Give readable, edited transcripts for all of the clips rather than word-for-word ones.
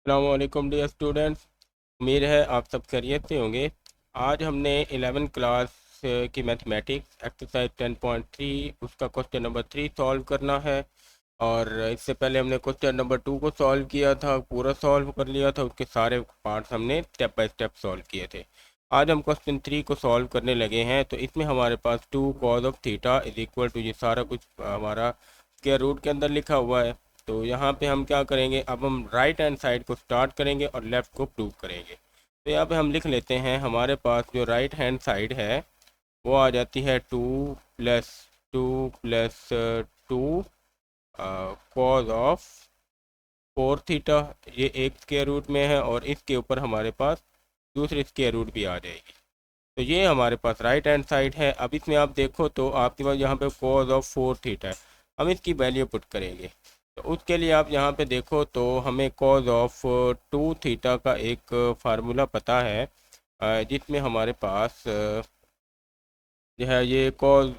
अस्सलामुअलैकुम dear students. उम्मीद है आप सब खैरियत से होंगे। आज हमने 11 क्लास की मैथमेटिक्स एक्सरसाइज 10.3 उसका क्वेश्चन नंबर 3 सॉल्व करना है। और इससे पहले हमने क्वेश्चन नंबर 2 को सॉल्व किया था, पूरा सॉल्व कर लिया था, उसके सारे पार्ट्स हमने स्टेप बाय स्टेप सॉल्व किए थे। आज हम क्वेश्चन 3 को सॉल्व करने लगे हैं। तो इसमें हमारे पास 2 cos of theta is equal to, ये सारा कुछ हमारा स्क्वायर रूट के अंदर लिखा हुआ है। तो यहाँ पे हम क्या करेंगे, अब हम राइट हैंड साइड को स्टार्ट करेंगे और लेफ़्ट को प्रूव करेंगे। तो यहाँ पे हम लिख लेते हैं, हमारे पास जो राइट हैंड साइड है वो आ जाती है 2 + 2 + 2 कॉज ऑफ 4 थीटा। ये एक स्क्वायर रूट में है और इसके ऊपर हमारे पास दूसरी स्क्वायर रूट भी आ जाएगी। तो ये हमारे पास राइट हैंड साइड है। अब इसमें आप देखो तो आपके पास यहाँ पे कॉज ऑफ 4 थीटा है, हम इसकी वैल्यू पुट करेंगे। तो उसके लिए आप यहाँ पे देखो तो हमें कॉज ऑफ 2 थीटा का एक फार्मूला पता है, जिसमें हमारे पास जो है ये कॉज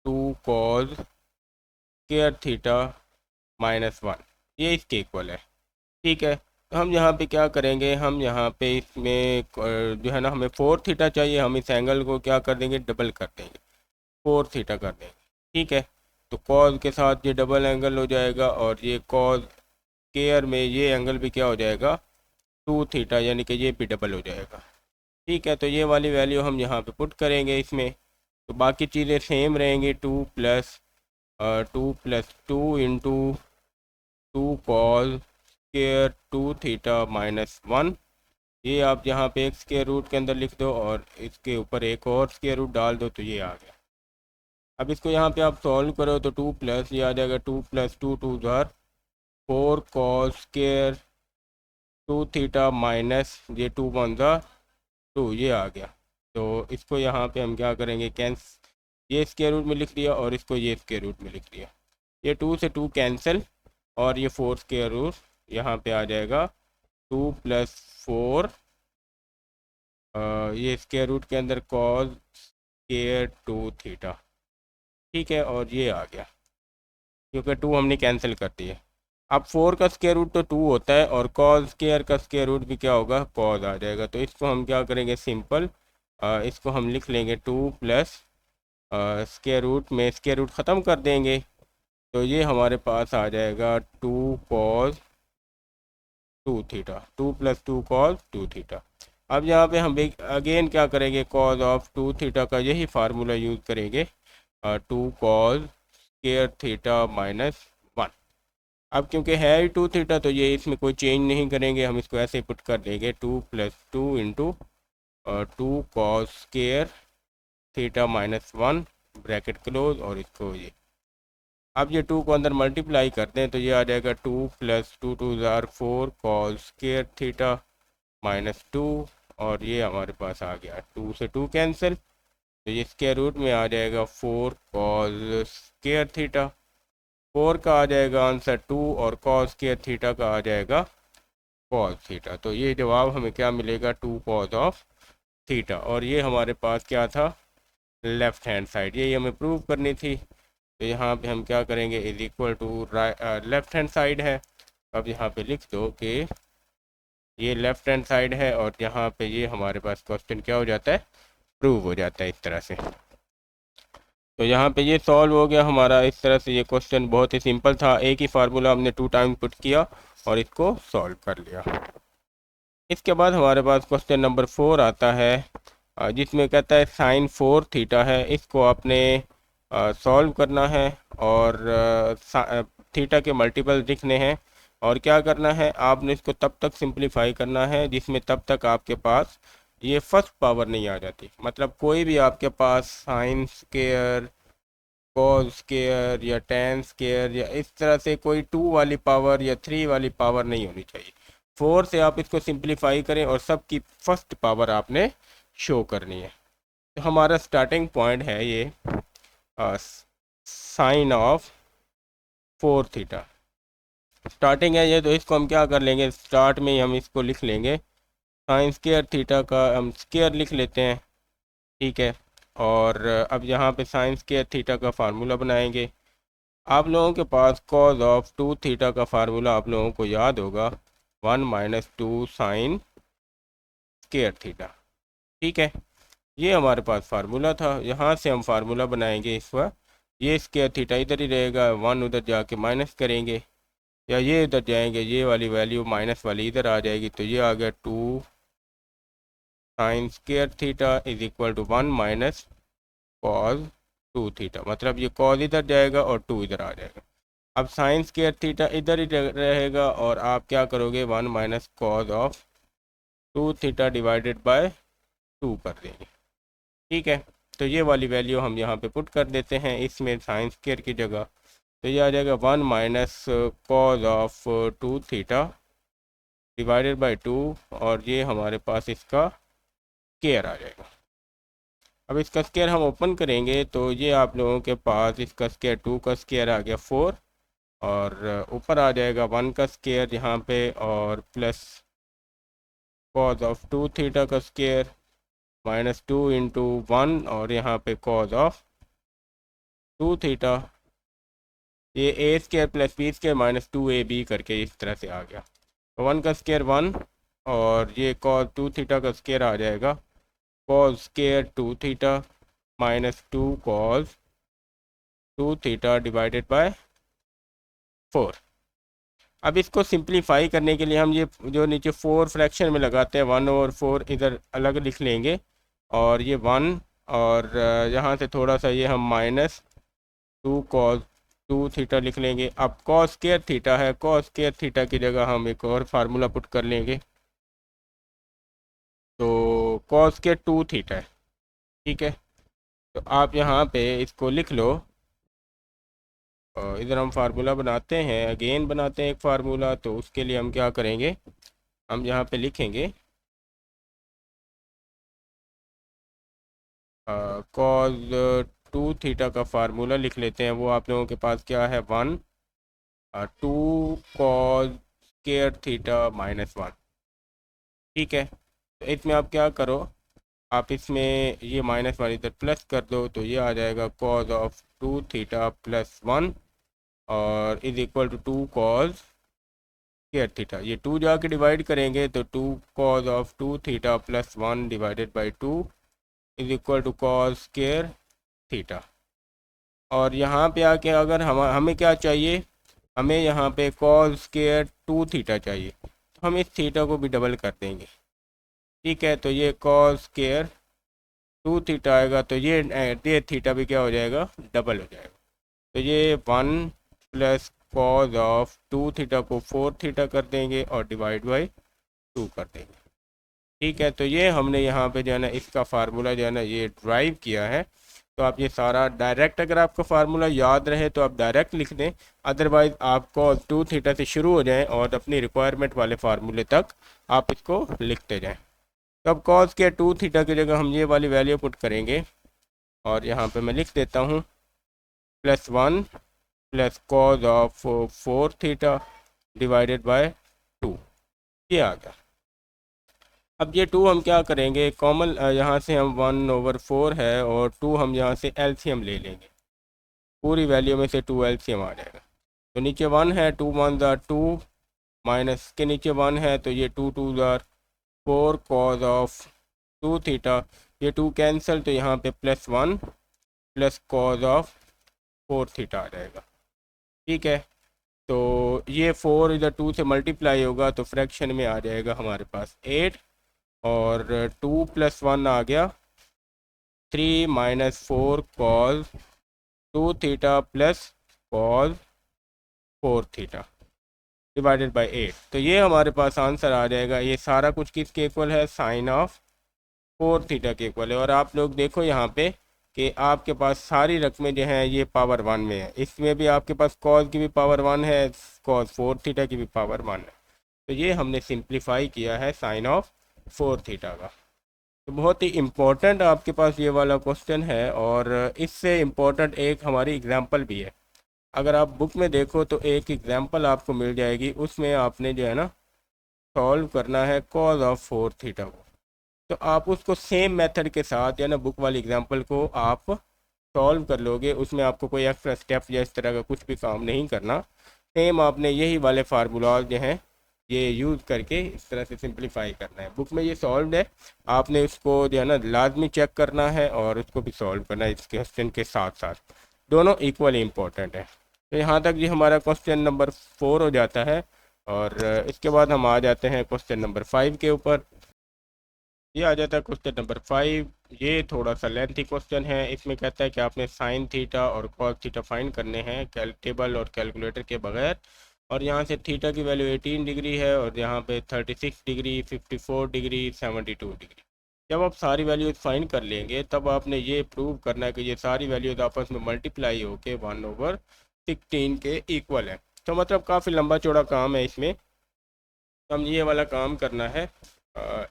2 कॉज स्क्वायर थीटा -1 ये इसके इक्वल है। ठीक है, तो हम यहाँ पे क्या करेंगे, हम यहाँ पे इसमें जो है ना, हमें 4 थीटा चाहिए, हम इस एंगल को क्या कर देंगे, डबल कर देंगे, 4 थीटा कर देंगे। ठीक है, तो कॉज के साथ ये डबल एंगल हो जाएगा और ये कॉज स्क्वायर में ये एंगल भी क्या हो जाएगा, 2 थीटा, यानी कि ये भी डबल हो जाएगा। ठीक है, तो ये वाली वैल्यू हम यहाँ पे पुट करेंगे इसमें। तो बाकी चीज़ें सेम रहेंगी, 2 + 2 इंटू 2 कॉस स्क्वायर 2 थीटा -1। ये आप यहाँ पे एक स्क्वायर रूट के अंदर लिख दो और इसके ऊपर एक और स्क्वायर रूट डाल दो, तो ये आ गया। अब इसको यहाँ पे आप सॉल्व करो तो 2 प्लस ये आ जाएगा, 2 + 2 = 4 कॉस स्क्वायर 2 थीटा माइनस ये 2 × 1 = 2, ये आ गया। तो इसको यहाँ पे हम क्या करेंगे, ये स्क्वायर रूट में लिख दिया और इसको ये स्क्वायर रूट में लिख दिया। ये 2 से 2 कैंसिल और ये 4 स्क्वायर रूट यहाँ पे आ जाएगा। 2 + 4 ये स्क्वायर रूट के अंदर कॉस स्क्वायर 2 थीटा। ठीक है, और ये आ गया क्योंकि 2 हमने कैंसिल कर दिए। अब 4 का स्क्वायर रूट तो 2 होता है और कॉस स्क्वायर का स्क्वायर रूट भी क्या होगा, कॉस आ जाएगा। तो इसको हम क्या करेंगे, सिंपल इसको हम लिख लेंगे 2 प्लस स्क्वायर रूट में स्क्वायर रूट ख़त्म कर देंगे। तो ये हमारे पास आ जाएगा 2 कॉस 2 थीटा, 2 + 2 कॉस 2 थीटा। अब यहाँ पे हम अगेन क्या करेंगे, कॉज ऑफ 2 थीटा का यही फार्मूला यूज़ करेंगे, 2 कॉस स्क्वायर थीटा -1। अब क्योंकि है ही 2 थीटा तो ये इसमें कोई चेंज नहीं करेंगे, हम इसको ऐसे पुट कर देंगे, 2 + 2 into 2 cos square theta -1 bracket close, और इसको ये अब ये 2 को अंदर मल्टीप्लाई करते हैं तो ये आ जाएगा 2 + 2 = 2 = 4 कॉस स्क्वायर थीटा -2, और ये हमारे पास आ गया 2 से 2 कैंसिल, तो ये स्क्वायर रूट में आ जाएगा 4 कॉस स्क्वायर थीटा। 4 का आ जाएगा आंसर 2 और कॉस स्क्वायर थीटा का आ जाएगा कॉस थीटा। तो ये जवाब हमें क्या मिलेगा, 2 कॉस ऑफ थीटा। और ये हमारे पास क्या था, लेफ़्ट हैंड साइड, यही हमें प्रूव करनी थी। तो यहाँ पे हम क्या करेंगे, is equal to left hand side है। अब यहाँ पे लिख दो कि ये लेफ़्ट हैंड साइड है और यहाँ पे ये हमारे पास क्वेश्चन क्या हो जाता है, प्रूव हो जाता है इस तरह से। तो यहाँ पे ये सॉल्व हो गया हमारा। इस तरह से ये क्वेश्चन बहुत ही सिंपल था, एक ही फार्मूला हमने 2 टाइम पुट किया और इसको सॉल्व कर लिया। इसके बाद हमारे पास क्वेश्चन नंबर 4 आता है, जिसमें कहता है साइन 4 थीटा है, इसको आपने सॉल्व करना है और थीटा के मल्टीपल लिखने हैं। और क्या करना है, आपने इसको तब तक सिंप्लीफाई करना है जिसमें तब तक आपके पास ये फर्स्ट पावर नहीं आ जाती। मतलब कोई भी आपके पास साइन स्क्वायर, कॉस स्क्वायर या टेन स्क्वायर या इस तरह से कोई 2 वाली पावर या 3 वाली पावर नहीं होनी चाहिए। 4 से आप इसको सिंप्लीफाई करें और सबकी फर्स्ट पावर आपने शो करनी है। तो हमारा स्टार्टिंग पॉइंट है ये साइन ऑफ 4 थीटा, स्टार्टिंग है ये। तो इसको हम क्या कर लेंगे, स्टार्ट में ही हम इसको लिख लेंगे, साइन स्क्वायर थीटा का हम स्क्वायर लिख लेते हैं। ठीक है, और अब यहाँ पे साइन स्क्वायर थीटा का फार्मूला बनाएंगे। आप लोगों के पास कॉज ऑफ 2 थीटा का फार्मूला आप लोगों को याद होगा, 1 माइनस 2 साइन स्क्वायर थीटा। ठीक है, ये हमारे पास फार्मूला था। यहाँ से हम फार्मूला बनाएंगे इस पर। ये स्क्वायर थीटा इधर ही रहेगा, 1 उधर जाके माइनस करेंगे, या ये इधर जाएंगे, ये वाली वैल्यू माइनस वाली इधर आ जाएगी, तो ये आ गया 2 sine square theta is equal to 1 minus cos 2 theta. मतलब ये कॉस इधर जाएगा और 2 इधर आ जाएगा। अब साइन स्क्वायर थीटा इधर ही रहेगा और आप क्या करोगे, 1 minus cos of 2 theta divided by 2 कर देंगे। ठीक है, तो ये वाली वैल्यू हम यहाँ पे पुट कर देते हैं इसमें साइन स्क्वायर की जगह, तो ये आ जाएगा 1 minus cos of 2 theta divided by 2, और ये हमारे पास इसका स्क्वायर आ जाएगा। अब इसका स्क्वायर हम ओपन करेंगे तो ये आप लोगों के पास इसका स्क्वायर 2 का स्क्वायर आ गया 4, और ऊपर आ जाएगा 1 का स्क्वायर यहाँ पे, और प्लस कॉस ऑफ 2 थीटा का स्क्वायर माइनस 2 इंटू 1, और यहाँ पे कॉस ऑफ 2 थीटा, ये a square plus b square minus 2ab करके इस तरह से आ गया। तो 1 का स्क्वायर 1, और ये कॉस 2 थीटा का स्क्वायर आ जाएगा cos square 2 theta minus 2 cos 2 theta divided by 4। अब इसको सिंप्लीफाई करने के लिए हम ये जो नीचे 4 फ्रैक्शन में लगाते हैं 1 और 4 इधर अलग लिख लेंगे, और ये 1, और यहाँ से थोड़ा सा ये हम माइनस 2 कॉस 2 थीटा लिख लेंगे। अब कॉस स्क्वायर थीटा है, कॉस स्क्वायर थीटा की जगह हम एक और फार्मूला पुट कर लेंगे, तो कॉस स्क्वायर 2 थीटा है। ठीक है, तो आप यहाँ पे इसको लिख लो। इधर हम फार्मूला बनाते हैं, अगेन बनाते हैं एक फार्मूला, तो उसके लिए हम क्या करेंगे, हम यहाँ पे लिखेंगे कॉस 2 थीटा का फार्मूला लिख लेते हैं। वो आप लोगों के पास क्या है, 1 2 कॉस स्क्वायर थीटा माइनस 1। ठीक है, तो इसमें आप क्या करो, आप इसमें ये माइनस 1 इधर प्लस कर दो, तो ये आ जाएगा कॉस ऑफ 2 थीटा प्लस 1, और is equal to 2 cos square theta. ये 2 जाके डिवाइड करेंगे तो 2 cos of 2 theta plus 1 divided by 2 is equal to cos square theta. और यहाँ पे आके अगर हमें क्या चाहिए, हमें यहाँ पे कॉस स्क्वायर 2 थीटा चाहिए, तो हम इस थीटा को भी डबल कर देंगे। ठीक है, तो ये कॉस स्क्वायर 2 थीटा आएगा, तो ये थीटा भी क्या हो जाएगा, डबल हो जाएगा। तो ये 1 प्लस कॉस ऑफ 2 थीटा को 4 थीटा कर देंगे और डिवाइड बाई 2 कर देंगे। ठीक है, तो ये हमने यहाँ पे जो है ना इसका फार्मूला जो है ना ये ड्राइव किया है। तो आप ये सारा डायरेक्ट, अगर आपको फार्मूला याद रहे तो आप डायरेक्ट लिख दें, अदरवाइज आप कॉस 2 थीटा से शुरू हो जाएं और अपनी रिक्वायरमेंट वाले फार्मूले तक आप इसको लिखते जाएं। तो अब कॉस के 2 थीटा की जगह हम ये वाली वैल्यू पुट करेंगे, और यहाँ पे मैं लिख देता हूँ plus 1 plus cos of 4 theta divided by 2, ये आ गया। अब ये 2 हम क्या करेंगे, कॉमन यहाँ से हम 1/4 है, और 2 हम यहाँ से एलसीएम ले लेंगे, पूरी वैल्यू में से 2 एलसीएम आ जाएगा। तो नीचे 1 है, 2 1 ज़ार 2, माइनस के नीचे 1 है, तो ये 2 2 ज़ार 4 कॉस ऑफ 2 थीटा, ये 2 कैंसिल, तो यहाँ पे plus 1 plus cos of 4 theta आ जाएगा। ठीक है, तो ये 4 इधर 2 से मल्टीप्लाई होगा, तो फ्रैक्शन में आ जाएगा हमारे पास 8, और 2 प्लस 1 आ गया 3 minus 4 cos 2 theta plus cos 4 theta divided by 8। तो ये हमारे पास आंसर आ जाएगा। ये सारा कुछ किसके इक्वल है, साइन ऑफ 4 थीटा के इक्वल है। और आप लोग देखो यहाँ पे कि आपके पास सारी रकमें जो हैं ये पावर 1 में है, इसमें भी आपके पास कॉस की भी पावर 1 है, कॉस 4 थीटा की भी पावर 1 है। तो ये हमने सिंप्लीफाई किया है साइन ऑफ 4 थीटा का। तो बहुत ही इम्पोर्टेंट आपके पास ये वाला क्वेश्चन है, और इससे इम्पोर्टेंट एक हमारी एग्जांपल भी है। अगर आप बुक में देखो तो एक एग्जांपल आपको मिल जाएगी, उसमें आपने जो है ना सॉल्व करना है कॉस ऑफ 4 थीटा को। तो आप उसको सेम मेथड के साथ या ना बुक वाली एग्जांपल को आप सॉल्व कर लोगे, उसमें आपको कोई एक्स्ट्रा स्टेप या इस तरह का कुछ भी काम नहीं करना। सेम आपने यही वाले फार्मूलाज जो हैं ये यूज़ करके इस तरह से सिंप्लीफाई करना है। बुक में ये सॉल्व है, आपने इसको जो है ना लाजमी चेक करना है और उसको भी सॉल्व करना है इस क्वेश्चन के साथ साथ, दोनों इक्वली इम्पोर्टेंट है। तो यहाँ तक ये हमारा क्वेश्चन नंबर 4 हो जाता है। और इसके बाद हम आ जाते हैं क्वेश्चन नंबर 5 के ऊपर। ये आ जाता है क्वेश्चन नंबर 5। ये थोड़ा सा लेंथी क्वेश्चन है। इसमें कहता है कि आपने साइन थीटा और कॉस थीटा फाइंड करने हैं टेबल और कैलकुलेटर के बगैर। और यहाँ से थीटा की वैल्यू 18 डिग्री है और यहाँ पे 36 डिग्री, 54 डिग्री, 72 डिग्री। जब आप सारी वैल्यूज़ फाइंड कर लेंगे तब आपने ये प्रूव करना है कि ये सारी वैल्यूज़ आपस में मल्टीप्लाई होके 1/16 के इक्वल है। तो मतलब काफ़ी लंबा चौड़ा काम है इसमें। तो हम ये वाला काम करना है।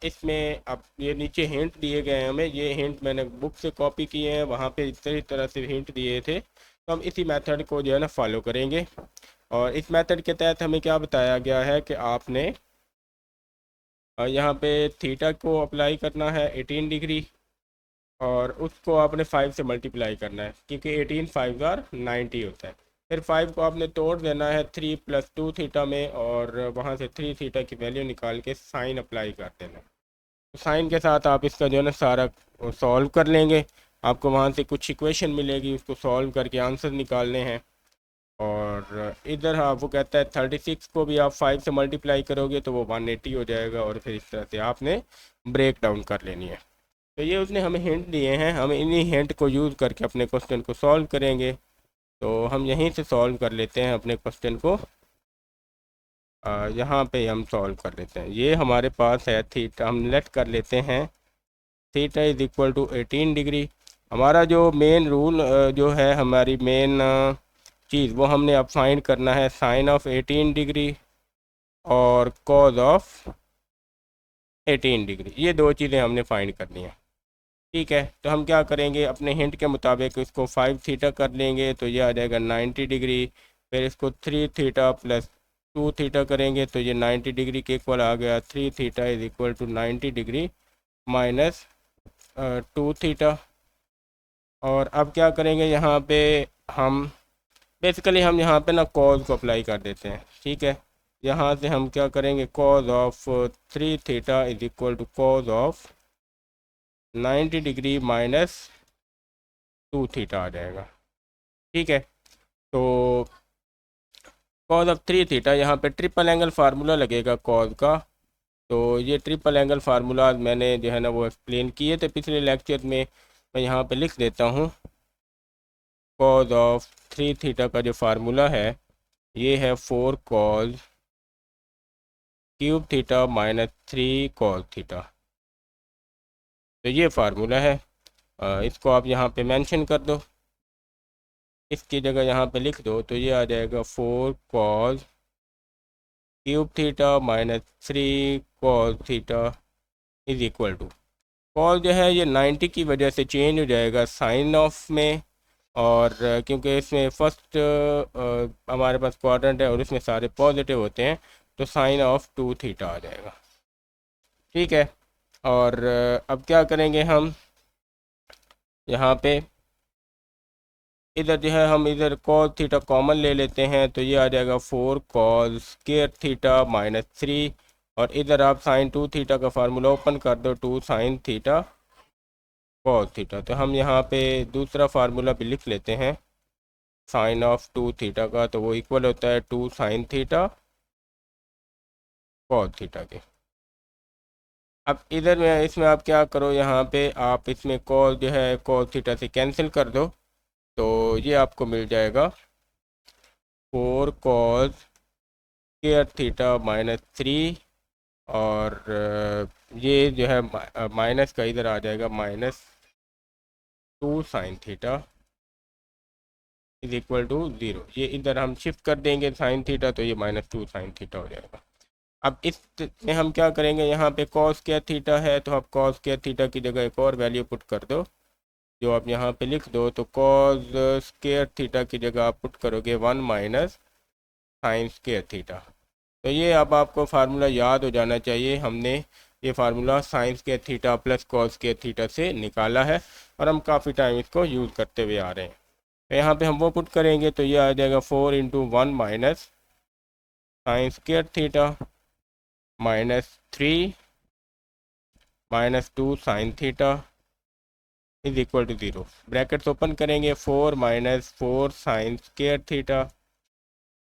इसमें अब ये नीचे हिंट दिए गए हैं हमें, ये हिंट मैंने बुक से कॉपी किए हैं, वहाँ पे इस तरह से हिंट दिए थे। तो हम इसी मेथड को जो है ना फॉलो करेंगे। और इस मेथड के तहत हमें क्या बताया गया है कि आपने यहाँ पे थीटा को अप्लाई करना है 18 डिग्री और उसको आपने 5 से मल्टीप्लाई करना है, क्योंकि 18 5 आर 90 होता है। फिर 5 को आपने तोड़ देना है 3 + 2 थीटा में और वहाँ से 3 थीटा की वैल्यू निकाल के साइन अप्लाई कर देना है। तो साइन के साथ आप इसका जो है ना सारा सॉल्व कर लेंगे। आपको वहाँ से कुछ इक्वेशन मिलेगी, उसको सॉल्व करके आंसर निकालने हैं। और इधर हाँ वो कहता है 36 को भी आप 5 से मल्टीप्लाई करोगे तो वो 180 हो जाएगा और फिर इस तरह से आपने ब्रेक डाउन कर लेनी है। तो ये उसने हमें हिंट दिए हैं, हम इन्हीं हिंट को यूज़ करके अपने क्वेश्चन को सॉल्व करेंगे। तो हम यहीं से सॉल्व कर लेते हैं अपने क्वेश्चन को। यहाँ पे हम सॉल्व कर लेते हैं। ये हमारे पास है थीटा, हम लेट कर लेते हैं theta is equal to 18 degree. हमारा जो मेन रूल जो है, हमारी मेन चीज़ वो हमने अब फाइंड करना है साइन ऑफ 18 डिग्री और कॉज ऑफ 18 डिग्री। ये दो चीज़ें हमने फाइंड करनी है। ठीक है, तो हम क्या करेंगे, अपने हिंट के मुताबिक इसको 5 थीटा कर लेंगे तो ये आ जाएगा 90 डिग्री। फिर इसको 3 थीटा + 2 थीटा करेंगे तो ये 90 डिग्री के इक्वल आ गया। 3 theta is equal to 90 degree minus 2 theta. और अब क्या करेंगे, यहाँ पे हम बेसिकली हम यहाँ पे ना कॉज को अप्लाई कर देते हैं। ठीक है, यहाँ से हम क्या करेंगे, cos of 3 theta is equal to cos of 90 degree minus 2 theta आ जाएगा। ठीक है, तो कॉज ऑफ 3 थीटा, यहाँ पे ट्रिपल एंगल फार्मूला लगेगा कॉज का। तो ये ट्रिपल एंगल फार्मूला मैंने जो है ना वो एक्सप्लेन किए थे पिछले लेक्चर में। मैं यहाँ पे लिख देता हूँ। कॉज ऑफ 3 थीटा का जो फार्मूला है ये है 4 cos cube theta minus 3 cos theta. तो ये फार्मूला है, इसको आप यहाँ पे मेंशन कर दो, इसकी जगह यहाँ पे लिख दो। तो ये आ जाएगा 4 cos cube theta minus 3 cos theta is equal to, cos जो है ये 90 की वजह से चेंज हो जाएगा साइन ऑफ में। और क्योंकि इसमें फर्स्ट हमारे पास क्वाड्रेंट है और इसमें सारे पॉजिटिव होते हैं तो साइन ऑफ 2 थीटा आ जाएगा। ठीक है, और अब क्या करेंगे हम, यहाँ पे इधर जो है हम इधर कॉस थीटा कॉमन ले लेते हैं तो ये आ जाएगा 4 कॉस स्क्वायर थीटा माइनस 3। और इधर आप साइन 2 थीटा का फार्मूला ओपन कर दो, 2 साइन थीटा कॉस थीटा। तो हम यहाँ पे दूसरा फार्मूला भी लिख लेते हैं साइन ऑफ 2 थीटा का, तो वो इक्वल होता है 2 साइन थीटा कॉस थीटा के। अब इधर में इसमें आप क्या करो, यहाँ पे आप इसमें कॉस जो है कॉस थीटा से कैंसिल कर दो तो ये आपको मिल जाएगा 4 कॉस स्क्वायर थीटा माइनस 3। और ये जो है माइनस का इधर आ जाएगा -2 sine theta is equal to 0। ये इधर हम शिफ्ट कर देंगे साइन थीटा तो ये -2 साइन थीटा हो जाएगा। अब इस में हम क्या करेंगे, यहाँ पे कॉस स्क्वायर थीटा है तो आप कॉस स्क्वायर थीटा की जगह एक और वैल्यू पुट कर दो जो आप यहाँ पे लिख दो। तो कॉस स्क्वायर थीटा की जगह आप पुट करोगे 1 माइनस साइन स्क्वायर थीटा। तो ये अब आपको फार्मूला याद हो जाना चाहिए, हमने ये formula sign square theta plus cos square theta से निकाला है और हम काफ़ी टाइम इसको यूज़ करते हुए आ रहे हैं। तो यहाँ पे हम वो पुट करेंगे तो ये आ जाएगा 4 × 1 minus sine square theta -3 -2 sine theta is equal to 0। Brackets open करेंगे, 4 -4 sine square theta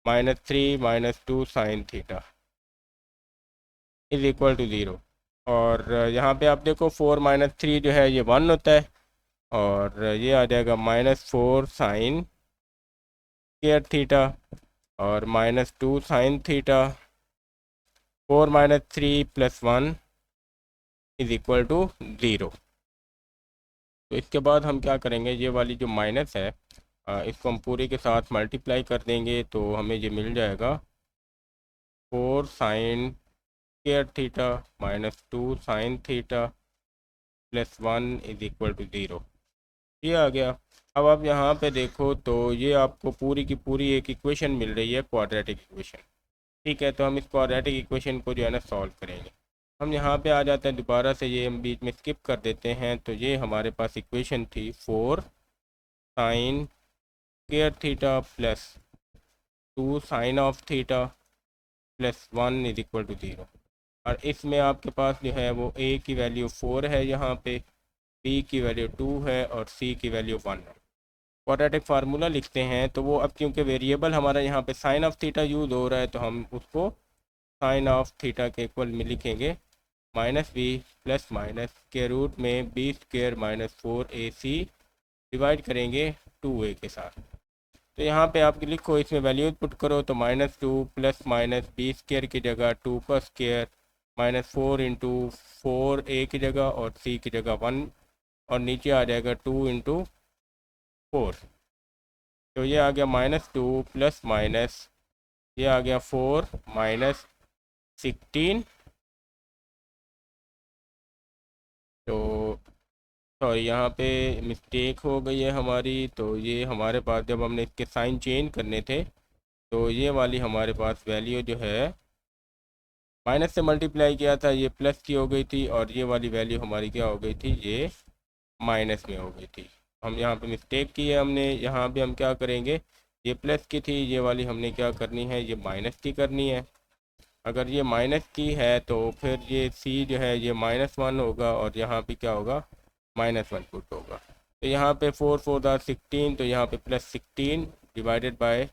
-3 -2 sine theta is equal to 0। और यहाँ पे आप देखो 4 -3 जो है ये 1 होता है, और ये आ जाएगा -4 साइन स्क्वायर थीटा और -2 sine theta. 4 -3 + 1 is equal to 0। तो इसके बाद हम क्या करेंगे, ये वाली जो माइनस है इसको हम पूरे के साथ मल्टीप्लाई कर देंगे, तो हमें ये मिल जाएगा 4 sine square theta -2 sine theta +1 is equal to 0। ये आ गया। अब आप यहाँ पे देखो तो ये आपको पूरी की पूरी एक इक्वेशन मिल रही है, क्वाड्रेटिक इक्वेशन। ठीक है, तो हम इस क्वाड्रेटिक इक्वेशन को जो है ना सॉल्व करेंगे। हम यहाँ पे आ जाते हैं दोबारा से, ये हम बीच में स्किप कर देते हैं। तो ये हमारे पास इक्वेशन थी 4 sine square theta +2 sine of theta +1 is equal to 0। और इसमें आपके पास जो है वो ए की वैल्यू 4 है, यहाँ पे बी की वैल्यू 2 है और सी की वैल्यू 1 है। क्वाड्रेटिक फार्मूला लिखते हैं, तो वो अब क्योंकि वेरिएबल हमारा यहाँ पे साइन ऑफ थीटा यूज़ हो रहा है, तो हम उसको साइन ऑफ थीटा के इक्वल में लिखेंगे -b प्लस माइनस के रूट में b² - 4ac डिवाइड करेंगे 2a के साथ। तो यहाँ पे आप लिखो, इसमें वैल्यूज पुट करो, तो -2 प्लस माइनस b² की जगह 2 का स्क्वायर -4 × 4a की जगह और c की जगह 1, और नीचे आ जाएगा 2 × 4। तो ये आ गया -2 प्लस माइनस, ये आ गया 4 -16। तो सॉरी, यहाँ पे मिस्टेक हो गई है हमारी। तो ये हमारे पास जब हमने इसके साइन चेंज करने थे, तो ये वाली हमारे पास वैल्यू जो है माइनस से मल्टीप्लाई किया था, ये प्लस की हो गई थी, और ये वाली वैल्यू हमारी क्या हो गई थी, ये माइनस में हो गई थी। हम यहाँ पे मिस्टेक की है हमने, यहाँ पे हम क्या करेंगे, ये प्लस की थी, ये वाली हमने क्या करनी है, ये माइनस की करनी है। अगर ये माइनस की है तो फिर ये सी जो है ये -1 होगा, और यहाँ पे क्या होगा, -1 पुट होगा। तो यहाँ पे 4 4 = 16, तो यहाँ पे +16 डिवाइडेड बाय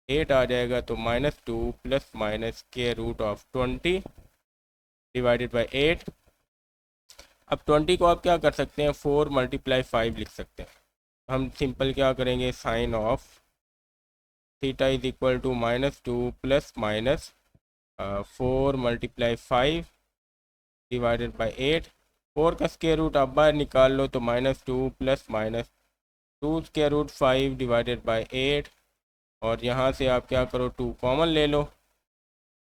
8 आ जाएगा, तो -2 प्लस माइनस के रूट ऑफ 20 डिवाइडेड बाय 8। अब 20 को आप क्या कर सकते हैं, 4 × 5 लिख सकते हैं। हम सिंपल क्या करेंगे, sine of theta is equal to -2 plus minus 4 × 5 divided by 8। 4 का स्क्वायर रूट आप बाहर निकाल लो, तो -2 plus minus 2 square root 5 divided by 8, और यहाँ से आप क्या करो, 2 कॉमन ले लो,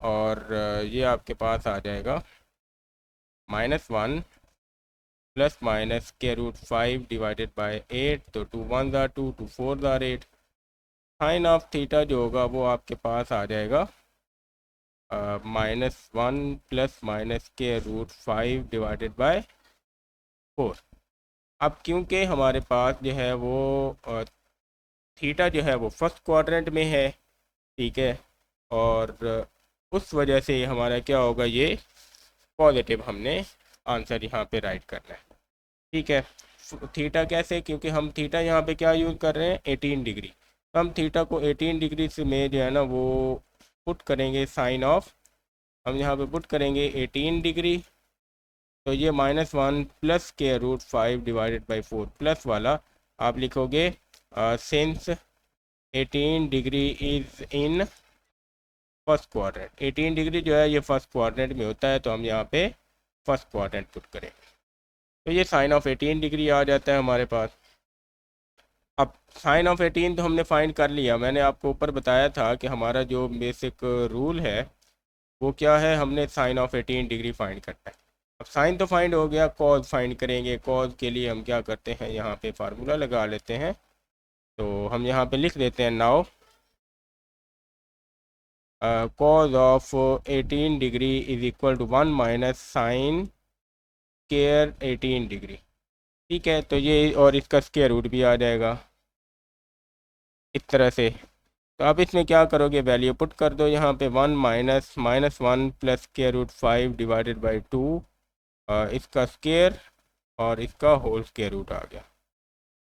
और ये आपके पास आ जाएगा -1 प्लस माइनस के रूट 5 डिवाइडेड बाय 8। तो 2 1 = 2, 2 4 = 8। साइन ऑफ थीटा जो होगा वो आपके पास आ जाएगा -1 प्लस माइनस के रूट 5 डिवाइडेड बाय 4। अब क्योंकि हमारे पास जो है वो थीटा जो है वो फर्स्ट क्वाड्रेंट में है, ठीक है, और उस वजह से हमारा क्या होगा, ये पॉजिटिव हमने आंसर यहाँ पे राइट करना है। ठीक है, थीटा कैसे, क्योंकि हम थीटा यहाँ पे क्या यूज़ कर रहे हैं, 18 डिग्री। तो हम थीटा को 18 डिग्री से में जो है ना वो पुट करेंगे साइन ऑफ, हम यहाँ पे पुट करेंगे 18 डिग्री। तो ये -1 प्लस के रूट 5 डिवाइडेड बाई 4 प्लस वाला आप लिखोगे since 18 degree is in first quadrant. 18 degree जो है ये फर्स्ट क्वाड्रेंट में होता है, तो हम यहाँ पे फर्स्ट क्वाड्रेंट पुट करें, तो ये साइन ऑफ 18 डिग्री आ जाता है हमारे पास। अब साइन ऑफ 18 तो हमने फाइंड कर लिया। मैंने आपको ऊपर बताया था कि हमारा जो बेसिक रूल है वो क्या है, हमने साइन ऑफ 18 डिग्री फाइंड करना है। अब साइन तो फाइंड हो गया, कॉज फाइंड करेंगे। कॉज के लिए हम क्या करते हैं, यहाँ पे फार्मूला लगा लेते हैं। तो हम यहाँ पे लिख देते हैं now cos of 18 degree is equal to 1 minus sine square 18 degree. ठीक है, तो ये और इसका स्क्वायर रूट भी आ जाएगा इस तरह से। तो अब इसमें क्या करोगे, वैल्यू पुट कर दो यहाँ पे 1 minus minus 1 plus square root 5 divided by 2, इसका स्क्वायर और इसका होल स्क्वायर रूट आ गया।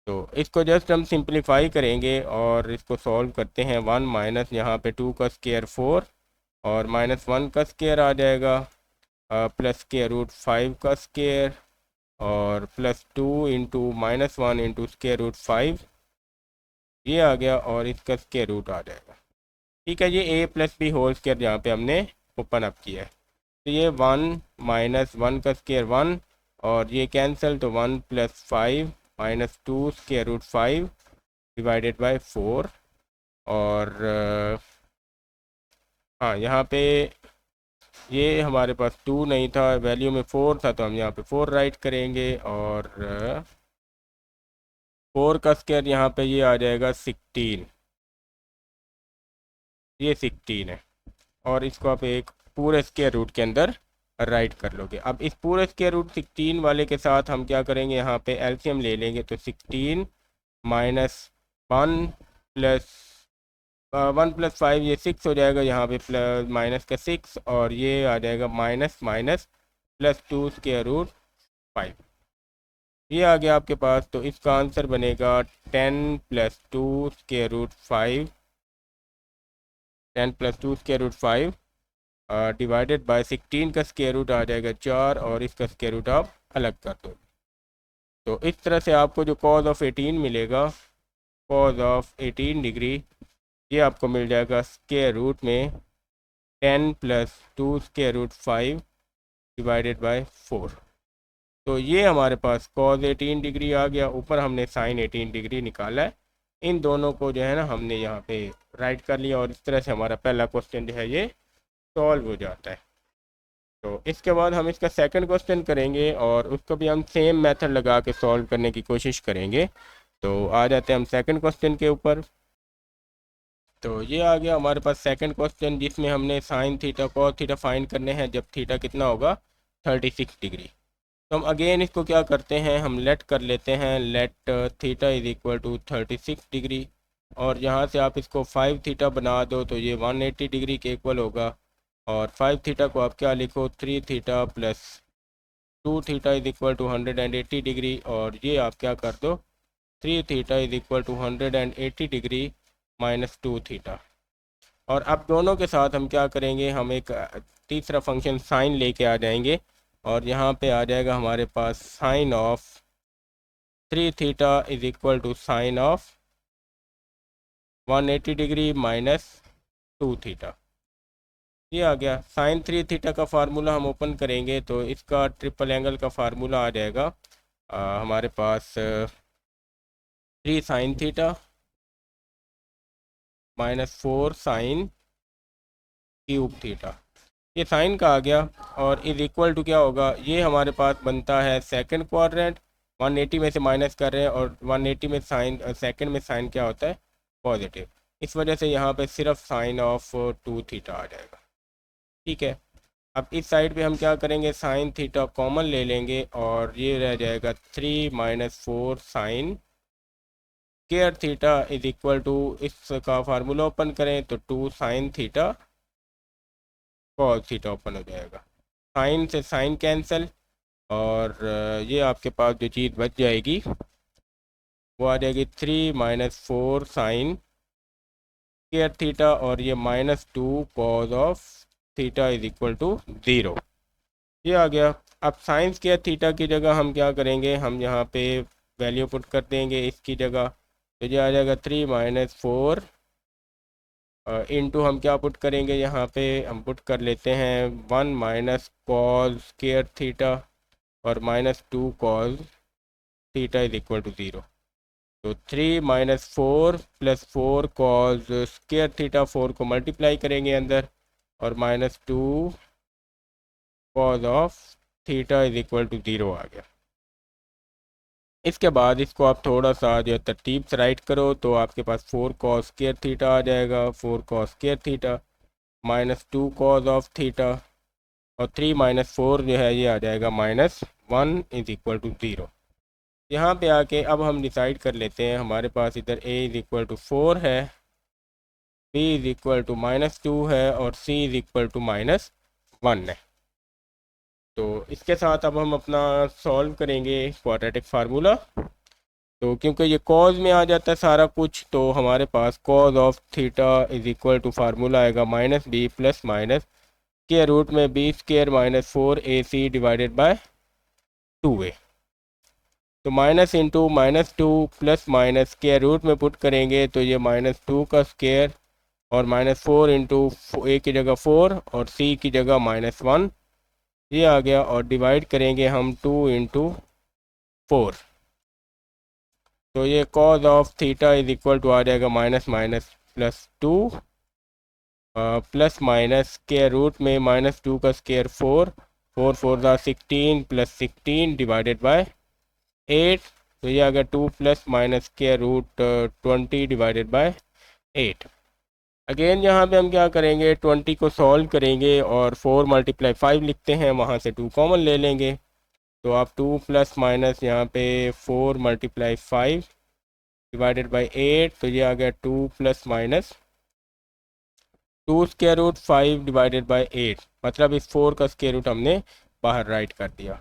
तो इसको जस्ट हम सिंप्लीफाई करेंगे और इसको सॉल्व करते हैं। 1 माइनस यहाँ पे 2 का स्क्वायर 4 और माइनस 1 का स्क्वायर आ जाएगा, प्लस स्क्वायर रूट 5 का स्क्वायर और plus 2 into minus 1 into square root 5, ये आ गया और इसका स्क्वायर रूट आ जाएगा। ठीक है, ये ए प्लस बी होल स्क्वायर यहाँ पे हमने ओपन अप किया है। तो ये 1 माइनस 1 का स्क्वायर 1 और ये कैंसिल, तो 1 plus 5 minus 2 square root 5 divided by 4 और हाँ यहाँ पे ये हमारे पास 2 नहीं था, वैल्यू में 4 था, तो हम यहाँ पे 4 राइट करेंगे और 4 का स्क्वायर यहाँ पे ये आ जाएगा 16, ये 16 है और इसको आप एक पूरे स्क्वायर रूट के अंदर राइट कर लोगे। अब इस पूरे स्क्वायर रूट 16 वाले के साथ हम क्या करेंगे, यहाँ पे एलसीएम ले लेंगे। तो 16 माइनस 1 प्लस 1 प्लस 5, ये 6 हो जाएगा, यहाँ पे प्लस माइनस का 6 और ये आ जाएगा minus minus plus 2 square root 5, ये आ गया आपके पास। तो इसका आंसर बनेगा 10 plus 2 square root 5, 10 plus 2 square root 5 divided by 16 का स्क्वायर रूट आ जाएगा 4 और इसका स्क्वायर रूट आप अलग कर दो। तो इस तरह से आपको जो कॉज ऑफ 18 मिलेगा, कॉज ऑफ 18 डिग्री, ये आपको मिल जाएगा स्क्वायर रूट में 10 plus 2 square root 5 divided by 4। तो ये हमारे पास कॉज 18 डिग्री आ गया, ऊपर हमने साइन 18 डिग्री निकाला है। इन दोनों को जो है ना हमने यहाँ पे राइट कर लिया और इस तरह से हमारा पहला क्वेश्चन जो है ये सॉल्व हो जाता है। तो इसके बाद हम इसका सेकंड क्वेश्चन करेंगे और उसको भी हम सेम मेथड लगा के सॉल्व करने की कोशिश करेंगे। तो आ जाते हैं हम सेकंड क्वेश्चन के ऊपर। तो ये आ गया हमारे पास सेकंड क्वेश्चन, जिसमें हमने sign theta cos theta find करने हैं जब थीटा कितना होगा 36 डिग्री। तो हम अगेन इसको क्या करते हैं, हम लेट कर लेते हैं, let theta is equal to 36 degree और यहाँ से आप इसको 5 थीटा बना दो तो ये 180 डिग्री के इक्वल होगा। और 5 थीटा को आप क्या लिखो, 3 theta plus 2 theta is equal to 180 degree और ये आप क्या कर दो, 3 theta is equal to 180 degree minus 2 theta. और अब दोनों के साथ हम क्या करेंगे, हम एक तीसरा फंक्शन साइन लेके आ जाएंगे और यहाँ पे आ जाएगा हमारे पास sine of 3 theta is equal to sine of 180 degree minus 2 theta, ये आ गया। साइन 3 थीटा का फार्मूला हम ओपन करेंगे तो इसका ट्रिपल एंगल का फार्मूला आ जाएगा हमारे पास 3 sine theta minus 4 sine cube theta, ये साइन का आ गया और इज इक्वल टू क्या होगा, ये हमारे पास बनता है सेकंड क्वाड्रेंट, 180 में से माइनस कर रहे हैं और 180 में साइन सेकंड में साइन क्या होता है पॉजिटिव, इस वजह से यहाँ पे सिर्फ साइन ऑफ 2 थीटा आ जाएगा। ठीक है, अब इस साइड पे हम क्या करेंगे, साइन थीटा कॉमन ले लेंगे और ये रह जाएगा 3 minus 4 sine square theta is equal to, इसका फार्मूला ओपन करें तो 2 sine theta cos theta open हो जाएगा, साइन से साइन कैंसिल और ये आपके पास जो चीज़ बच जाएगी वो आ जाएगी 3 माइनस 4 साइन स्क्वायर थीटा और ये minus 2 cos of theta is equal to 0, ये आ गया। अब साइन स्क्वायर थीटा की जगह हम क्या करेंगे, हम यहाँ पे वैल्यू पुट कर देंगे इसकी जगह, तो ये आ जाएगा 3 माइनस 4 इंटू हम क्या पुट करेंगे, यहाँ पे हम पुट कर लेते हैं 1 माइनस कॉज स्क्वायर थीटा और minus 2 cos theta is equal to 0। तो 3 minus 4 plus 4 cos square theta, 4 को मल्टीप्लाई करेंगे अंदर और minus 2 cos of theta is equal to 0 आ गया। इसके बाद इसको आप थोड़ा सा जो तरतीब से राइट करो तो आपके पास 4 कॉस स्क्वायर थीटा आ जाएगा, 4 cos square theta minus 2 cos of theta और 3 माइनस 4 जो है ये आ जाएगा माइनस 1 इज इक्वल टू 0। यहाँ पे आके अब हम डिसाइड कर लेते हैं, हमारे पास इधर a इज इक्वल टू 4 है b इज इक्वल टू -2 है और c इज इक्वल टू -1 है। तो इसके साथ अब हम अपना सॉल्व करेंगे क्वाड्रेटिक फार्मूला। तो क्योंकि ये कॉज में आ जाता है सारा कुछ, तो हमारे पास cos of theta is equal to formula आएगा -b प्लस माइनस के रूट में b square -4ac divided by 2a। तो माइनस इंटू -2 प्लस माइनस के रूट में पुट करेंगे तो ये -2 का स्क्वायर और -4 इंटू ए की जगह 4 और c की जगह -1 ये आ गया, और डिवाइड करेंगे हम 2 इंटू 4। तो ये cos of theta is equal to आ जाएगा -+2 प्लस माइनस के रूट में -2 का स्क्वायर 4 4 4 16 प्लस 16 डिवाइडेड बाय 8। तो ये आ गया 2 प्लस माइनस के रूट 20 डिवाइडेड बाय 8। अगेन यहाँ पे हम क्या करेंगे, 20 को सॉल्व करेंगे और 4 × 5 लिखते हैं, वहाँ से 2 कॉमन ले लेंगे। तो आप 2 प्लस माइनस यहाँ पे 4 × 5 डिवाइडेड बाय 8। तो ये आ गया 2 plus minus 2 square root 5 divided by 8, मतलब इस 4 का स्क्वायर रूट हमने बाहर राइट कर दिया।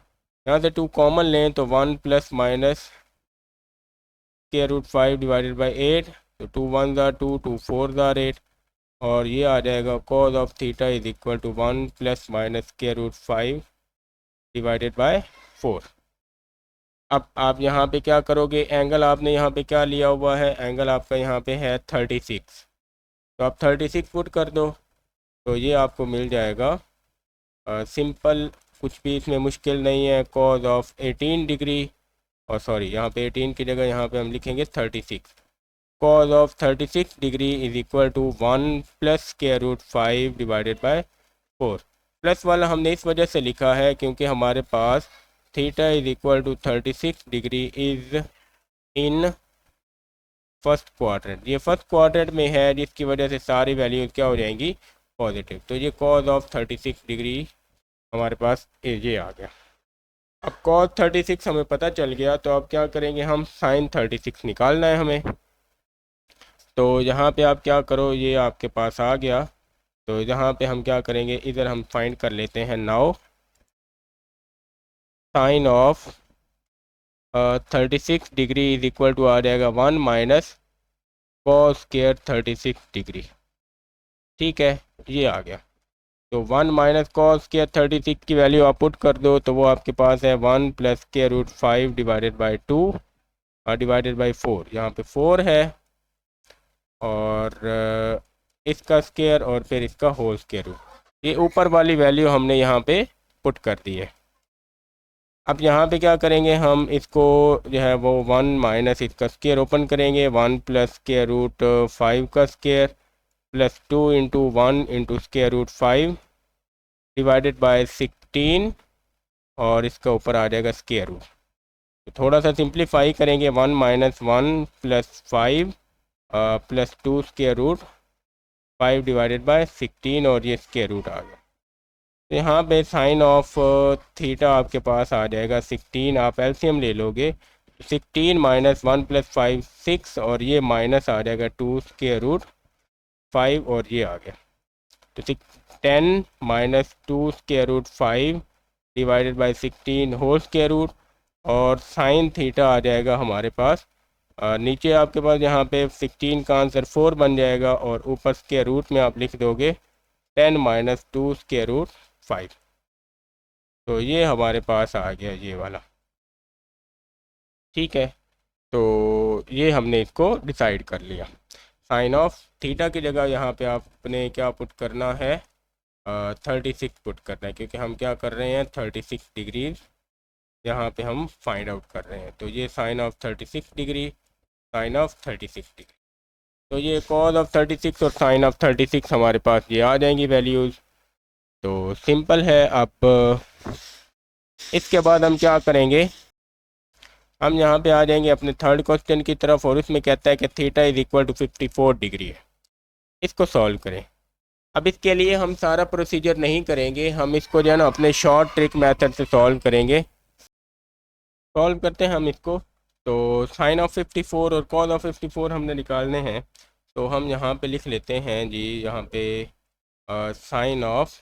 यहाँ से 2 कॉमन लें तो 1 plus minus square root 5 divided by 8। तो 2 1 ज़ा 2 2 4 ज़ा 8, और ये आ जाएगा cos of theta is equal to 1 plus minus square root 5 divided by 4। अब आप यहाँ पे क्या करोगे, एंगल आपने यहाँ पे क्या लिया हुआ है, एंगल आपका यहाँ पे है 36। तो आप 36 पुट कर दो तो ये आपको मिल जाएगा सिंपल, कुछ भी इसमें मुश्किल नहीं है, कॉज ऑफ 18 डिग्री, और सॉरी यहाँ पे 18 की जगह यहाँ पे हम लिखेंगे 36। Cos of 36 degree is equal to 1 plus square root 5 divided by 4। Plus वाला हमने इस वजह से लिखा है क्योंकि हमारे पास theta is equal to 36 degree is in first quadrant. ये फर्स्ट क्वाड्रेंट में है, जिसकी वजह से सारी वैल्यूज क्या हो जाएंगी, पॉजिटिव। तो ये कॉज ऑफ 36 डिग्री हमारे पास ये आ गया। अब कॉज 36 हमें पता चल गया, तो अब क्या करेंगे, हम साइन 36 निकालना है हमें। तो यहाँ पे आप क्या करो, ये आपके पास आ गया। तो यहाँ पे हम क्या करेंगे, इधर हम फाइंड कर लेते हैं now sine of 36 degree is equal to आ जाएगा 1 माइनस कॉस स्क्वायर 36 डिग्री। ठीक है, ये आ गया। तो 1 माइनस कॉस स्क्वायर 36 की वैल्यू आप पुट कर दो तो वो आपके पास है 1 plus square root 5 divided by 2 और डिवाइडेड बाई 4। यहाँ पे 4 है और इसका स्क्वायर और फिर इसका होल स्क्वायर रूट। ये ऊपर वाली वैल्यू हमने यहाँ पे पुट कर दी है। अब यहाँ पे क्या करेंगे, हम इसको जो है वो 1 माइनस इसका स्क्वायर ओपन करेंगे, 1 प्लस स्क्वायर रूट 5 का square plus 2 into 1 into square root 5 divided by 16 और इसका ऊपर आ जाएगा स्क्वायर रूट। तो थोड़ा सा सिंप्लीफाई करेंगे, 1 minus 1 plus 5 plus 2 square root 5 divided by 16 और ये स्क्वायर रूट आ गया। तो यहाँ पे साइन ऑफ थीटा आपके पास आ जाएगा 16। आप एलसीएम ले लोगे, 16 माइनस 1 प्लस 5 6 और ये माइनस आ जाएगा 2 स्क्वायर रूट 5 और ये आ गया। तो 10 minus 2 square root 5 divided by 16 whole square root, और साइन थीटा आ जाएगा हमारे पास नीचे आपके पास यहाँ पे 16 का आंसर 4 बन जाएगा और ऊपर स्क्वायर रूट में आप लिख दोगे 10 माइनस 2 स्क्वायर रूट 5। तो ये हमारे पास आ गया ये वाला। ठीक है, तो ये हमने इसको डिसाइड कर लिया। साइन ऑफ थीटा की जगह यहाँ पे आपने क्या पुट करना है, 36 पुट करना है, क्योंकि हम क्या कर रहे हैं 36 डिग्री यहाँ पे हम फाइंड आउट कर रहे हैं। तो ये sine of 36 degree, sine of 36 degree. तो ये कॉज ऑफ 36 और साइन ऑफ 36 हमारे पास ये आ जाएंगी वैल्यूज़। तो सिंपल है। अब इसके बाद हम क्या करेंगे, हम यहाँ पे आ जाएंगे अपने थर्ड क्वेश्चन की तरफ, और इसमें कहता है कि theta is equal to 54 degree है। इसको सॉल्व करें। अब इसके लिए हम सारा प्रोसीजर नहीं करेंगे, हम इसको जो है ना अपने शॉर्ट ट्रिक मेथड से सॉल्व करेंगे। सॉल्व करते हैं हम इसको। तो साइन ऑफ 54 और कॉज ऑफ 54 हमने निकालने हैं। तो हम यहाँ पे लिख लेते हैं जी, यहाँ पे साइन ऑफ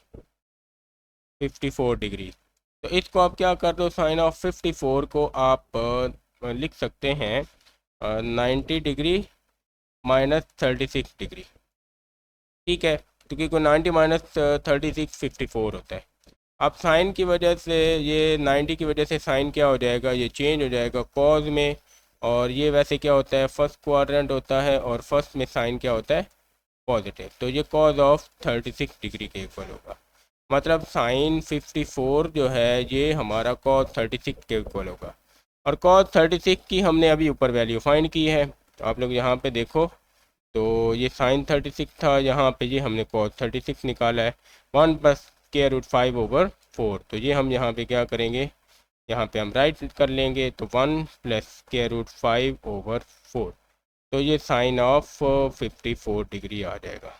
54 डिग्री। तो इसको आप क्या कर दो, साइन ऑफ 54 को आप लिख सकते हैं 90 डिग्री माइनस 36 डिग्री। ठीक है, तो क्योंकि 90 माइनस 36 54 होता है। अब साइन की वजह से, ये 90 की वजह से साइन क्या हो जाएगा, ये चेंज हो जाएगा कॉज में। और ये वैसे क्या होता है, फर्स्ट क्वाड्रेंट होता है, और फर्स्ट में साइन क्या होता है, पॉजिटिव। तो ये कॉज ऑफ 36 डिग्री के इक्वल होगा। मतलब साइन 54 जो है ये हमारा कॉज 36 के इक्वल होगा। और कॉज 36 की हमने अभी ऊपर वैल्यू फाइंड की है, तो आप लोग यहाँ पे देखो, तो ये साइन 36 था, यहाँ पे ये हमने कॉस 36 निकाला है। 1 प्लस स्क्वायर रूट 5/4। तो ये हम यहाँ पे क्या करेंगे, यहाँ पे हम राइट कर लेंगे, तो 1 प्लस स्क्वायर रूट 5/4। तो ये साइन ऑफ 54 डिग्री आ जाएगा।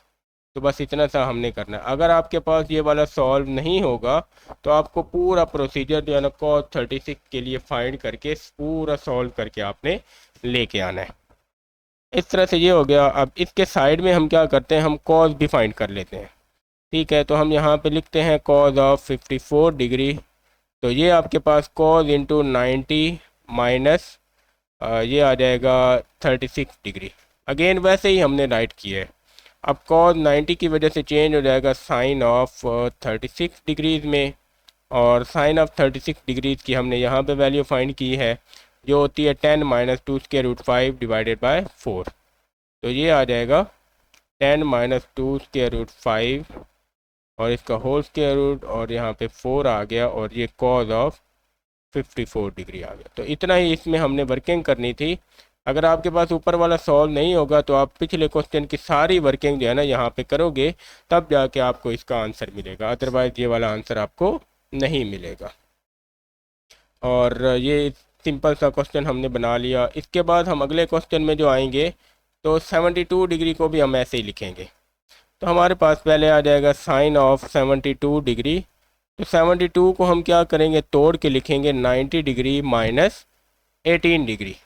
तो बस इतना सा हमने करना है। अगर आपके पास ये वाला सॉल्व नहीं होगा तो आपको पूरा प्रोसीजर जो है ना कॉस 36 के लिए फाइंड करके पूरा सॉल्व करके आपने लेके आना है। इस तरह से ये हो गया। अब इसके साइड में हम क्या करते हैं, हम कॉज भी फाइंड कर लेते हैं। ठीक है, तो हम यहाँ पे लिखते हैं कॉज ऑफ 54 डिग्री। तो ये आपके पास कॉज इंटू 90 माइनस ये आ जाएगा 36 डिग्री। अगेन वैसे ही हमने राइट किया है। अब कॉज 90 की वजह से चेंज हो जाएगा साइन ऑफ 36 डिग्रीज़ में, और साइन ऑफ 36 डिग्रीज़ की हमने यहाँ पे वैल्यू फाइंड की है, जो होती है 10 minus 2 square root 5 divided by 4। तो ये आ जाएगा 10 माइनस 2 स्क्वायर रूट 5 और इसका होल स्क्वायर रूट, और यहाँ पे 4 आ गया, और ये कॉज ऑफ 54 डिग्री आ गया। तो इतना ही इसमें हमने वर्किंग करनी थी। अगर आपके पास ऊपर वाला सॉल्व नहीं होगा तो आप पिछले क्वेश्चन की सारी वर्किंग जो है ना यहाँ पे करोगे, तब जाके आपको इसका आंसर मिलेगा, अदरवाइज ये वाला आंसर आपको नहीं मिलेगा। और ये सिंपल सा क्वेश्चन हमने बना लिया। इसके बाद हम अगले क्वेश्चन में जो आएंगे, तो 72 डिग्री को भी हम ऐसे ही लिखेंगे। तो हमारे पास पहले आ जाएगा साइन ऑफ 72 डिग्री। तो 72 को हम क्या करेंगे, तोड़ के लिखेंगे 90 डिग्री माइनस 18 डिग्री।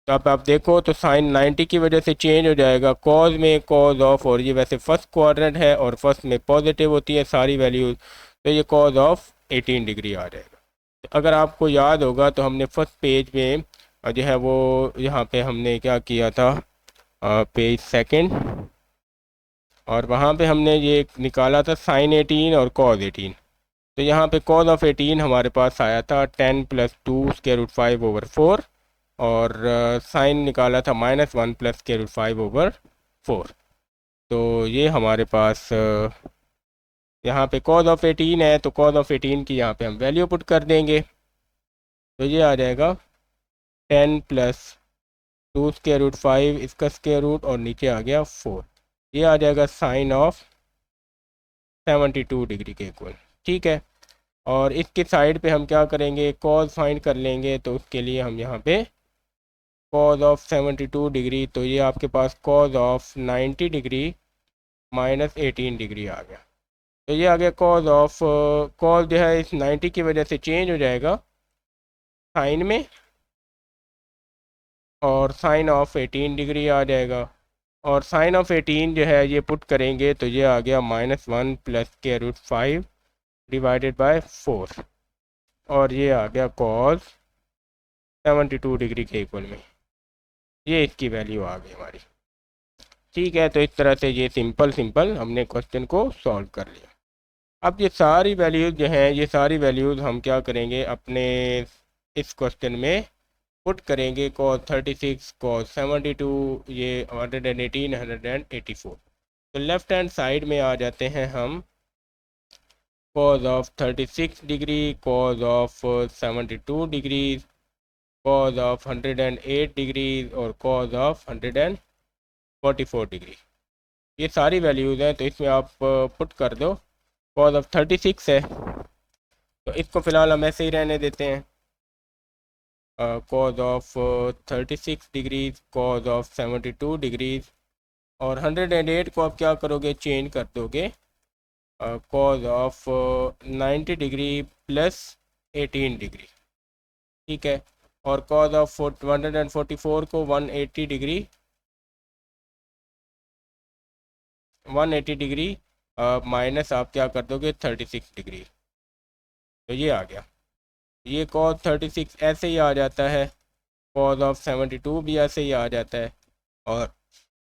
तो अब आप देखो, तो साइन 90 की वजह से चेंज हो जाएगा कॉज में, कॉज ऑफ, और ये वैसे फर्स्ट क्वाड्रेंट है और फर्स्ट में पॉजिटिव होती है सारी वैल्यूज, तो ये कॉज ऑफ 18 डिग्री आ जाएगा। तो अगर आपको याद होगा तो हमने फर्स्ट पेज में जो है वो यहाँ पे हमने क्या किया था, पेज सेकंड, और वहाँ पे हमने ये निकाला था साइन 18 और कॉज 18। तो यहाँ पे कॉज ऑफ 18 हमारे पास आया था 10 प्लस 2 स्क्वायर रूट 5/4, और साइन निकाला था -1 प्लस स्क्वायर रूट 5/4। तो ये हमारे पास यहाँ पे कॉज ऑफ 18 है, तो कॉज ऑफ 18 की यहाँ पे हम वैल्यू पुट कर देंगे। तो ये आ जाएगा 10 प्लस 2 स्क्वायर रूट 5, इसका स्क्वायर रूट, और नीचे आ गया 4। ये आ जाएगा साइन ऑफ 72 डिग्री के इक्वल। ठीक है, और इसके साइड पे हम क्या करेंगे, कॉज फाइंड कर लेंगे। तो उसके लिए हम यहाँ पे कॉज ऑफ 72 डिग्री, तो ये आपके पास cos of 90 degree minus 18 degree आ गया। तो ये आ गया कॉज ऑफ, कॉज जो है इस 90 की वजह से चेंज हो जाएगा साइन में, और साइन ऑफ 18 डिग्री आ जाएगा। और साइन ऑफ 18 जो है ये पुट करेंगे, तो ये आ गया -1 plus square root 5 divided by 4, और ये आ गया कॉज 72 डिग्री के इक्वल में। ये इसकी वैल्यू आ गई हमारी। ठीक है, तो इस तरह से ये सिंपल हमने क्वेश्चन को सॉल्व कर लिया। अब ये सारी वैल्यूज़ जो हैं, ये सारी वैल्यूज़ हम क्या करेंगे, अपने इस क्वेश्चन में पुट करेंगे। cos 36, cos 72, ये 118, 184। तो लेफ्ट हैंड साइड में आ जाते हैं हम, cos of 36 degree, cos of 72 degree, cos of 108 degree, और cos ऑफ 144 डिग्री। ये सारी वैल्यूज़ हैं, तो इसमें आप पुट कर दो। cos ऑफ 36 है, तो इसको फ़िलहाल हम ऐसे ही रहने देते हैं। cos of 36 degrees, cos of 72 degrees, और 108 को आप क्या करोगे, चेंज कर दोगे cos of 90 degree plus 18 degree. ठीक है, और cos ऑफ 144 को 180 डिग्री 180 डिग्री माइनस आप क्या कर दोगे 36 डिग्री, तो ये आ गया। ये cos 36 ऐसे ही आ जाता है, cos ऑफ 72 भी ऐसे ही आ जाता है। और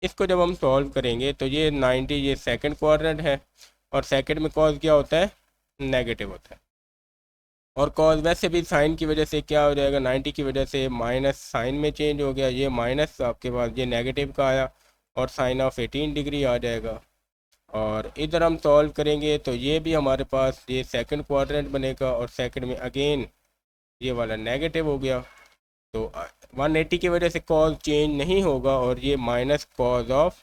इसको जब हम सॉल्व करेंगे तो ये 90, ये सेकंड क्वाड्रेंट है, और सेकंड में cos क्या होता है, नेगेटिव होता है। और cos वैसे भी साइन की वजह से क्या हो जाएगा, 90 की वजह से माइनस साइन में चेंज हो गया, ये माइनस आपके पास ये नेगेटिव का आया, और साइन ऑफ 18 डिग्री आ जाएगा। और इधर हम सॉल्व करेंगे तो ये भी हमारे पास ये सेकंड क्वाड्रेंट बनेगा, और सेकंड में अगेन ये वाला नेगेटिव हो गया, तो 180 की वजह से cos चेंज नहीं होगा, और ये माइनस cos ऑफ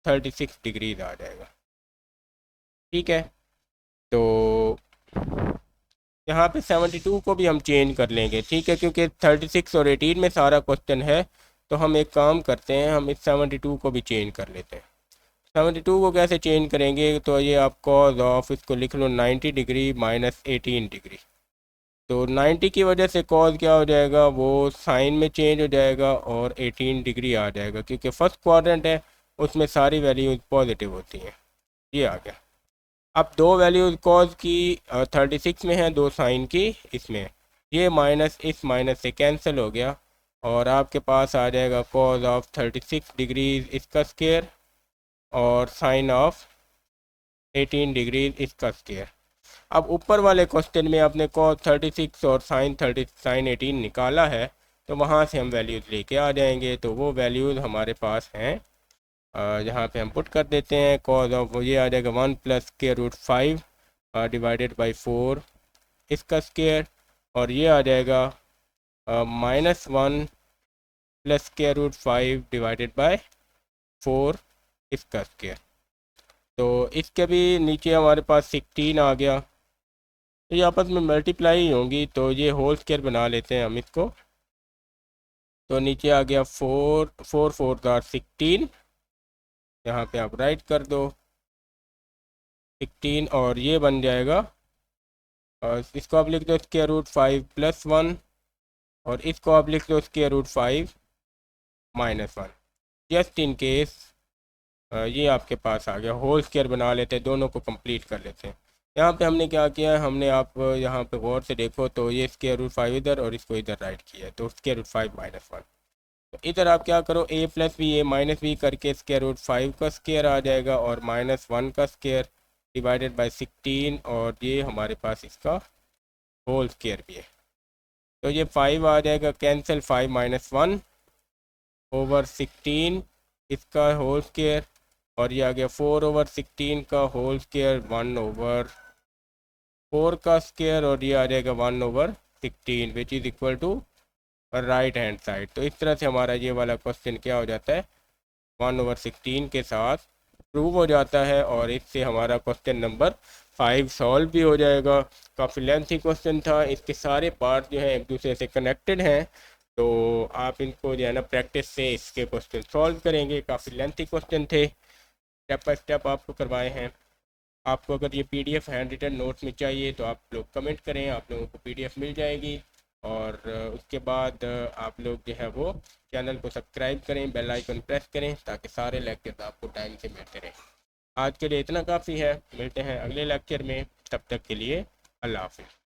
36 डिग्रीज आ जाएगा। ठीक है, तो यहाँ पे 72 को भी हम चेंज कर लेंगे, ठीक है, क्योंकि 36 और 18 में सारा क्वेश्चन है। तो हम एक काम करते हैं, हम इस 72 को भी चेंज कर लेते हैं। 72 को कैसे चेंज करेंगे, तो ये आप cos ऑफ, इसको लिख लो 90 डिग्री माइनस 18 डिग्री। तो 90 की वजह से cos क्या हो जाएगा, वो साइन में चेंज हो जाएगा, और 18 डिग्री आ जाएगा, क्योंकि फर्स्ट क्वाड्रेंट है उसमें सारी वैल्यूज पॉजिटिव होती हैं। ये आ गया। अब दो वैल्यूज cos की 36 में है, दो साइन की इसमें है। ये माइनस इस माइनस से कैंसिल हो गया, और आपके पास आ जाएगा cos ऑफ 36 डिग्रीज इसका स्क्वायर, और साइन ऑफ 18 डिग्रीज इसका स्क्वायर। अब ऊपर वाले क्वेश्चन में आपने cos 36 और साइन 18 निकाला है, तो वहाँ से हम वैल्यूज़ लेके आ जाएंगे। तो वो वैल्यूज़ हमारे पास हैं, यहाँ पे हम पुट कर देते हैं। cos ऑफ ये आ जाएगा 1 plus square root 5 divided by 4 इसका स्क्वायर, और ये आ जाएगा -1 plus square root 5 divided by 4 इसका स्क्वायर। तो इसके भी नीचे हमारे पास 16 आ गया, तो ये आपस में मल्टीप्लाई ही होंगी, तो ये होल स्क्वायर बना लेते हैं हम इसको। तो नीचे आ गया 4 4 4 16, यहाँ पे आप राइट कर दो 16, और ये बन जाएगा, और इसको आप लिख दो स्क्वायर रूट 5 प्लस 1, और इसको आप लिख दो square root 5 minus 1, just in case. ये आपके पास आ गया। होल स्क्वायर बना लेते हैं, दोनों को कंप्लीट कर लेते हैं। यहाँ पे हमने क्या किया है, हमने आप यहाँ पे गौर से देखो तो ये स्क्वायर रूट 5 इधर और इसको इधर राइट किया है, तो स्क्वायर रूट 5 माइनस 1। तो इधर आप क्या करो, a plus B A minus B करके स्क्वायर रूट 5 का स्क्वायर आ जाएगा, और -1 का स्क्वायर डिवाइडेड बाई 16, और ये हमारे पास इसका होल स्क्वायर भी है। तो ये 5 आ जाएगा कैंसिल, 5 माइनस 1 ओवर 16 इसका होल स्क्वायर, और ये आ गया 4 ओवर 16 का होल स्क्वायर 1 ओवर 4 का स्क्वायर, और ये आ जाएगा 1 over 16 which is equal to right hand side. तो इस तरह से हमारा ये वाला क्वेश्चन क्या हो जाता है, 1 ओवर 16 के साथ प्रूव हो जाता है, और इससे हमारा क्वेश्चन नंबर 5 सॉल्व भी हो जाएगा। काफ़ी लेंथी क्वेश्चन था, इसके सारे पार्ट जो हैं एक दूसरे से कनेक्टेड हैं, तो आप इनको जो है ना प्रैक्टिस से इसके क्वेश्चन सॉल्व करेंगे। काफ़ी लेंथी क्वेश्चन थे, स्टेप बाय स्टेप आपको करवाए हैं। आपको अगर ये PDF हैंड रिटन नोट्स में चाहिए तो आप लोग कमेंट करें, आप लोगों को PDF मिल जाएगी। और उसके बाद आप लोग जो है वो चैनल को सब्सक्राइब करें, बेल आइकन प्रेस करें, ताकि सारे लेक्चर आपको टाइम से मिलते रहें। आज के लिए इतना काफ़ी है, मिलते हैं अगले लेक्चर में, तब तक के लिए अल्लाह हाफिज़।